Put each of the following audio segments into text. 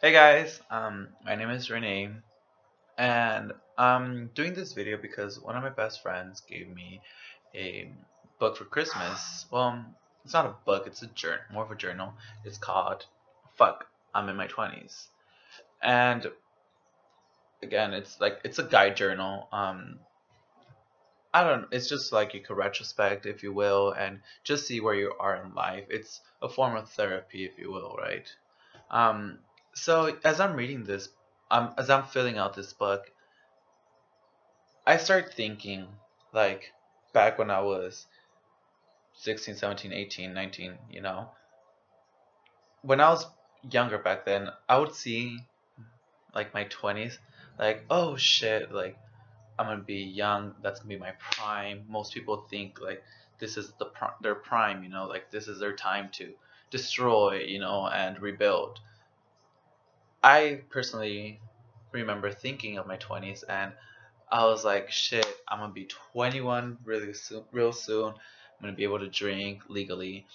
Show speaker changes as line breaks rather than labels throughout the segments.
Hey guys, my name is Renee, and I'm doing this video because one of my best friends gave me a book for Christmas. Well, it's not a book, it's a journal, more of a journal. It's called Fuck, I'm in my 20s. And again, it's a guide journal. I don't, it's just like you could retrospect, if you will, and just see where you are in life. It's a form of therapy, if you will, right? Um, so as I'm reading this, as I'm filling out this book, I start thinking like back when I was 16, 17, 18, 19, when I was younger back then, I would see like my 20s, like, oh shit, like I'm gonna be young, that's gonna be my prime. Most people think like this is their prime, like this is their time to destroy, and rebuild. I personally remember thinking of my 20s and I was like, shit, I'm gonna be 21 really soon, real soon. I'm gonna be able to drink legally.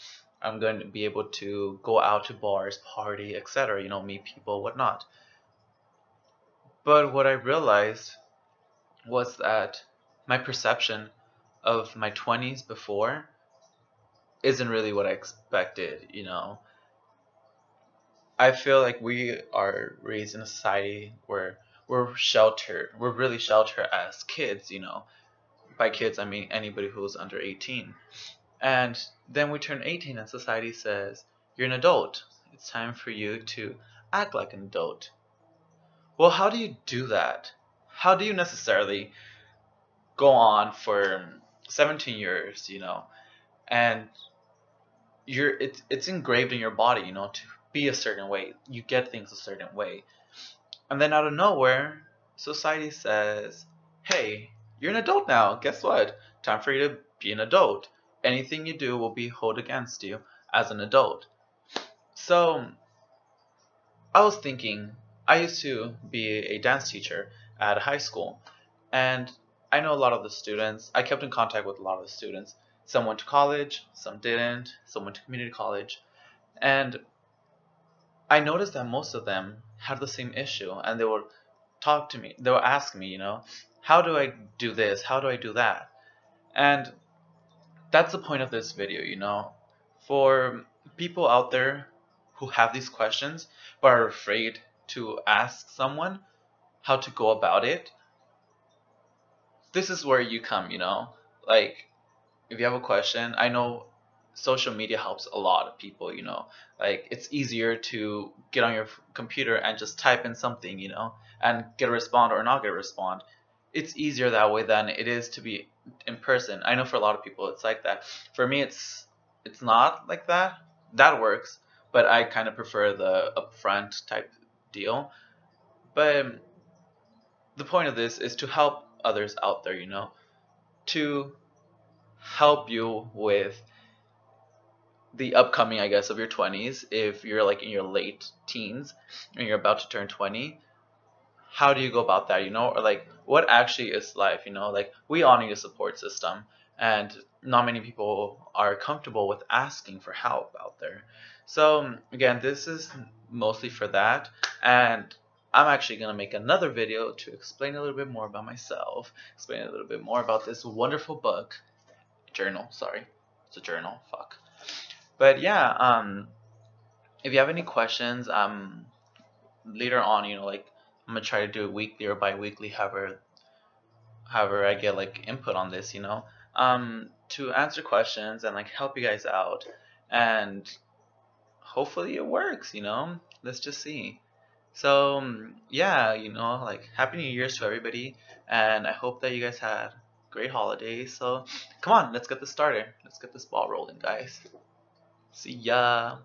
I'm going to be able to go out to bars, party, etc., meet people, whatnot. But what I realized was that my perception of my 20s before isn't really what I expected. I feel like we are raised in a society where we're sheltered. We're really sheltered as kids. By kids, I mean anybody who's under 18. And then we turn 18 and society says, you're an adult. It's time for you to act like an adult. Well, how do you do that? How do you necessarily go on for 17 years, and it's engraved in your body, to be a certain way. You get things a certain way. And then out of nowhere, society says, hey, you're an adult now. Guess what? Time for you to be an adult. Anything you do will be held against you as an adult. So I was thinking, I used to be a dance teacher at a high school, and I know a lot of the students. I kept in contact with a lot of the students. Some went to college, some didn't, some went to community college, and I noticed that most of them had the same issue, and they would talk to me. They would ask me, how do I do this? How do I do that? And that's the point of this video. For people out there who have these questions but are afraid to ask someone how to go about it, this is where you come. Like, if you have a question, I know social media helps a lot of people. Like, it's easier to get on your computer and just type in something, and get a respond or not get a respond. It's easier that way than it is to be in person. I know for a lot of people it's like that. For me, it's not like that. That works, but I kind of prefer the upfront type deal. But the point of this is to help others out there, to help you with the upcoming, I guess, of your 20s. If you're like in your late teens and you're about to turn 20, how do you go about that, or like what actually is life. Like, we all need a support system, and not many people are comfortable with asking for help out there. So again, this is mostly for that, and I'm actually going to make another video to explain a little bit more about myself, explain a little bit more about this wonderful book, journal, sorry, it's a journal, fuck. But yeah, if you have any questions, later on, like, I'm gonna try to do it weekly or bi-weekly, however I get like input on this, to answer questions and like help you guys out, and hopefully it works. Let's just see. So yeah, like, happy New Year's to everybody, and I hope that you guys had great holidays. So come on, let's get this started. Let's get this ball rolling, guys. See ya.